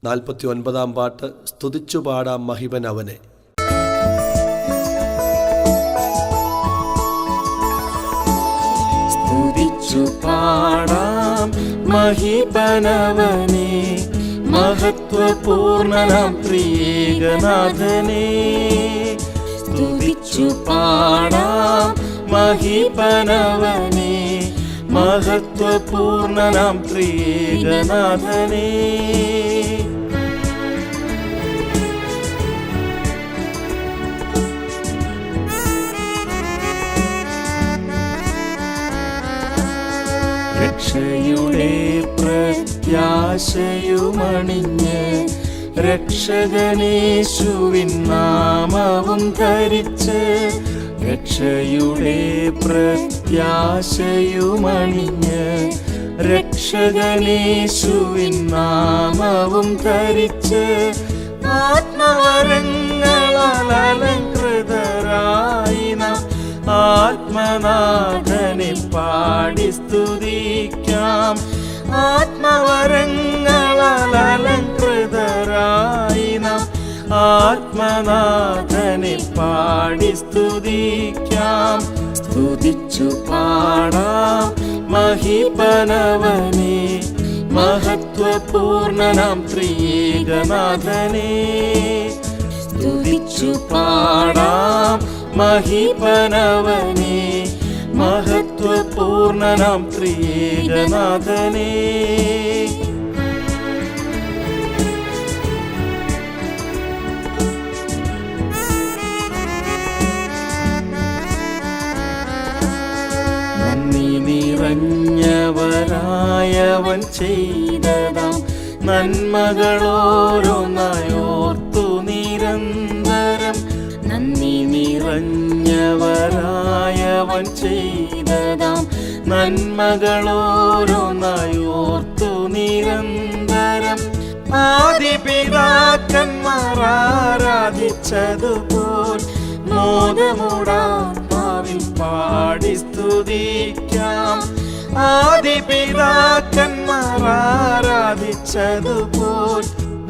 49 പാട്ട്. സ്തുതിച്ചു പാടാം മഹിമൻ അവനെ. സ്തുതിച്ചു പാടാം മഹിമനവനെ, മഹത്വപൂർണനാം ത്രിയേകനാഥനെ. സ്തുതിച്ചു പാടാം മഹിമനവനെ, മഹത്വപൂർണനാം ത്രിയേകനാഥനെ. രക്ഷയുടെ പ്രത്യാശയുമണിഞ്ഞ് രക്ഷകനേശുവിൻ നാമവും ധരിച്ച്, രക്ഷയുടെ പ്രത്യാശയുമണിഞ്ഞ് രക്ഷകനേശുവിൻ നാമവും ധരിച്ച്, ആത്മവരങ്ങളാൽ അലങ്കൃതരായി നാം ആത്മനാഥനെ പാടി സ്തുതിക്കാം. ആത്മവരങ്ങളാൽ അലങ്കൃതരായി നാം ആത്മനാഥനെ പാടി സ്തുതിക്കാം. സ്തുതിച്ചു പാടാം മഹിമനവനെ, മഹത്വപൂർണനാം ത്രിയേകനാഥനെ. സ്തുതിച്ചു പാടാം മഹിമനവനെ, മഹത്വപൂർണനാം ത്രിയേകനാഥനെ. നന്ദി നിറഞ്ഞവരായവൻ ചെയ്തതാം നന്മകളോരോന്നായോർത്തു നിരന്തരം. നന്ദി നിറഞ്ഞവരായവൻ ചെയ്തതാം നന്മകളോരോന്നായോർത്തു നിരന്തരം. ആദിപിതാക്കന്മാർ ആരാധിച്ചതുപോൽ മോദമുടാത്മാവിൽ പാടി സ്തുതിക്കാം. ആദിപിതാക്കന്മാർ ആരാധിച്ചതുപോൽ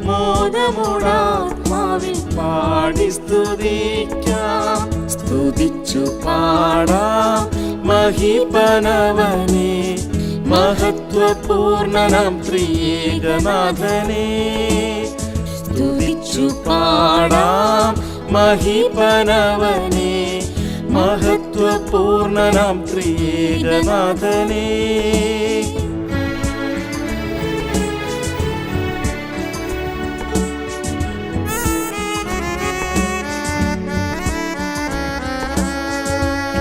മോദമുടാത്മാവിൽ പാടി സ്തുതിക്കാം. സ്തുതിച്ചു പാടാം മഹിമനവനെ, മഹത്വപൂർണനാം ത്രിയേകനാഥനെ. സ്തുതിച്ചു പാടാം മഹിമനവനെ, മഹത്വപൂർണനാം ത്രിയേകനാഥനെ.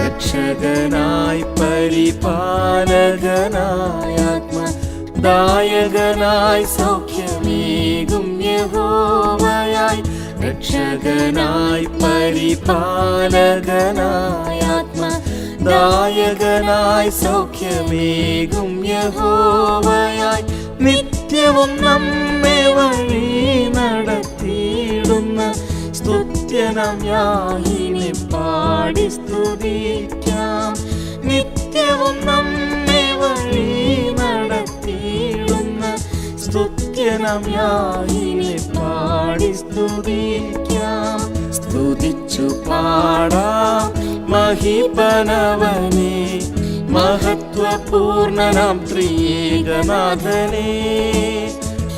രക്ഷകനായി പരിപാലകനായ ആത്മദായകനായി സൗഖ്യമേകും യഹോവയായി. രക്ഷകനായി പരിപാലകനായ ആത്മദായകനായി സൗഖ്യമേകും യഹോവയായി. നിത്യവും നമ്മെ വഴി നടത്തിയിടുന്ന സ്തുത്യനാം യാഹിനെ പാടി സ്തുതിക്കാം. നിത്യവും നമ്മെ വഴി നടത്തിയിടുന്ന സ്തുത്യനാം യാഹിനെ പാടി സ്തുതിക്കാം. സ്തുതിച്ചു പാടാം മഹിമനവനെ, മഹത്വപൂർണനാം ത്രിയേകനാഥനെ.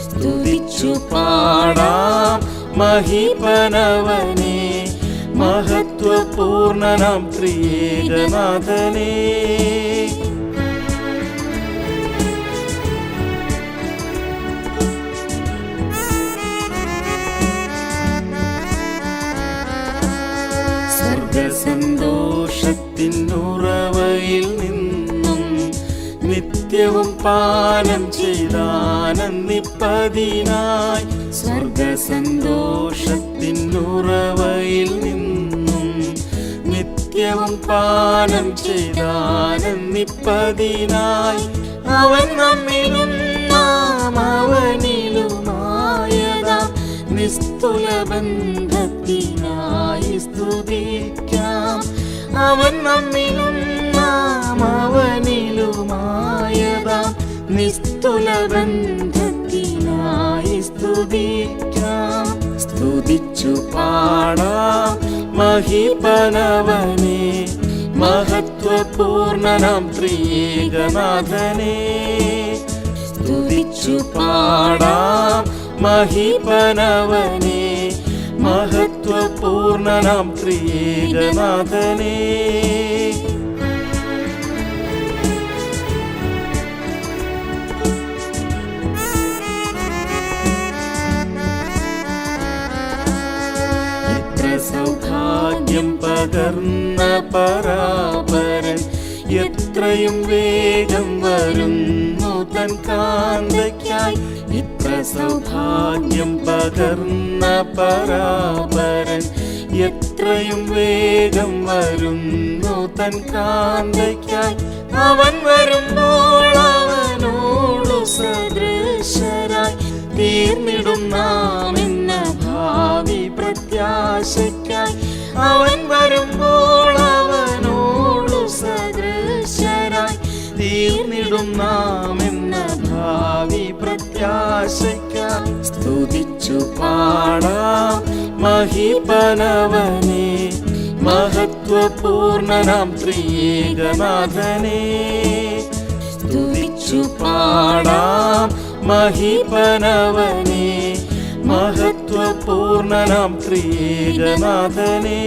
സ്തുതിച്ചു പാടാം മഹിമനവനെ, മഹത്വപൂർണനാം ത്രിയേകനാഥനെ. സ്വർഗസന്തോഷത്തിൻ ഉറവയിൽ നിന്നും നിത്യവും പാനം ചെയ്താനന്ദിപ്പതിനായി. സ്വർഗസന്തോഷത്തിൻ ഉറവയിൽ നിന്നും നിത്യവും പാനം ചെയ്താനന്ദിപ്പതിനായി. അവൻ നമ്മിലും നാം അവനിലുമായതാം നിസ്തുല ബന്ധത്തിനായി സ്തുതിക്കാം. അവൻ നമ്മിലും നാം അവനിലുമായതാം നിസ്തുല ബന്ധത്തിനായി സ്തുതിക്കാം. സ്തുതിക്കാം, സ്തുതിച്ചു പാടാം മഹിപനവനെ, മഹത്വപൂർണനാം ത്രിയേകനാഥനെ. സ്തുതിച്ചു പാടാം മഹിപനവനെ, മഹത്വപൂർണനാം ത്രിയേകനാഥനെ. സൗഭാഗ്യം പകർന്ന പരാപരൻ എത്രയും വേഗം വരുന്നു തൻ കാന്തയ്ക്കായി. ഇത്ര സൗഭാഗ്യം പകർന്ന പരാപരൻ എത്രയും വേഗം വരുന്നു തൻ കാന്തയ്ക്കായി. അവൻ വരുമ്പോൾ അവനോടു സദൃശരായി തീർന്നിടും നാം എന്ന ഭാവി പ്രത്യാശയ്ക്കായി. അവൻ വരുമ്പോൾ അവനോടു സദൃശരായി തീർന്നിടും നാം എന്ന ഭാവി പ്രത്യാശയ്ക്കായി. സ്തുതിച്ചു പാടാം മഹിപനവനെ, മഹത്വപൂർണനാം ത്രിയേകനാഥനെ. സ്തുതിച്ചു പാടാം മഹിപനവനെ, മഹത്വപൂർണനാം ത്രിയേകനാഥനെ.